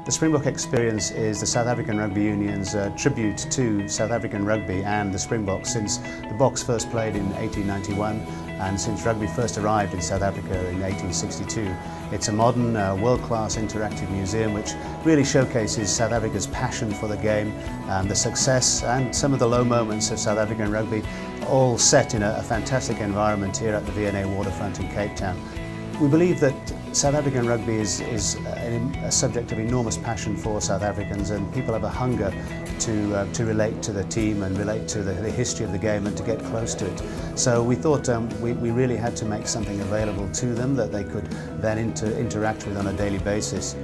The Springbok Experience is the South African Rugby Union's tribute to South African rugby and the Springboks since the Boks first played in 1891 and since rugby first arrived in South Africa in 1862. It's a modern, world-class interactive museum which really showcases South Africa's passion for the game, the success and some of the low moments of South African rugby, all set in a fantastic environment here at the V&A waterfront in Cape Town. We believe that South African rugby is a subject of enormous passion for South Africans, and people have a hunger to relate to the team and relate to the history of the game and to get close to it. So we thought we really had to make something available to them that they could then interact with on a daily basis.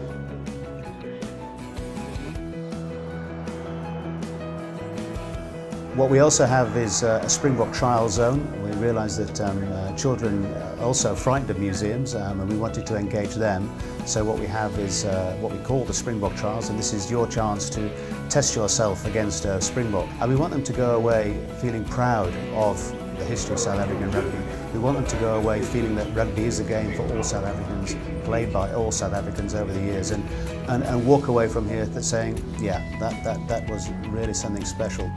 What we also have is a Springbok trial zone. We realised that children are also frightened of museums and we wanted to engage them. So what we have is what we call the Springbok trials, and this is your chance to test yourself against a Springbok. And we want them to go away feeling proud of the history of South African rugby. We want them to go away feeling that rugby is a game for all South Africans, played by all South Africans over the years, and walk away from here saying, yeah, that was really something special.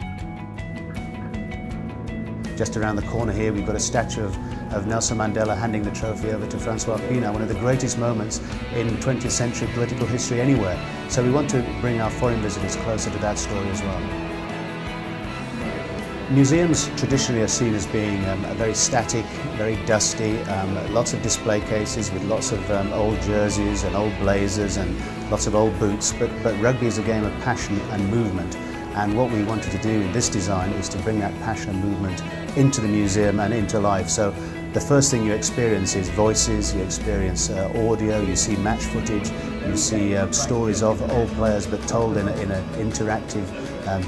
Just around the corner here we've got a statue of Nelson Mandela handing the trophy over to Francois Pienaar, one of the greatest moments in 20th century political history anywhere. So we want to bring our foreign visitors closer to that story as well. Museums traditionally are seen as being very static, very dusty, lots of display cases with lots of old jerseys and old blazers and lots of old boots, but rugby is a game of passion and movement. And what we wanted to do in this design is to bring that passion and movement into the museum and into life. So the first thing you experience is voices, you experience audio, you see match footage, you see stories of old players but told in an interactive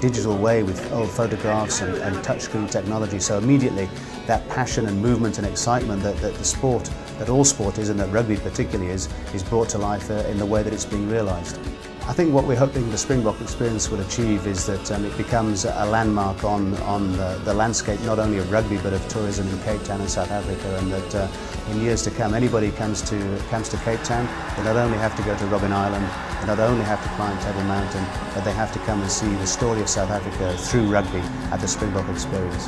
digital way with old photographs and touchscreen technology. So immediately that passion and movement and excitement that the sport, that all sport is and that rugby particularly is brought to life in the way that it's being realised. I think what we're hoping the Springbok Experience will achieve is that it becomes a landmark on the landscape not only of rugby but of tourism in Cape Town and South Africa, and that in years to come anybody comes to Cape Town, they not only have to go to Robben Island, they not only have to climb Table Mountain, but they have to come and see the story of South Africa through rugby at the Springbok Experience.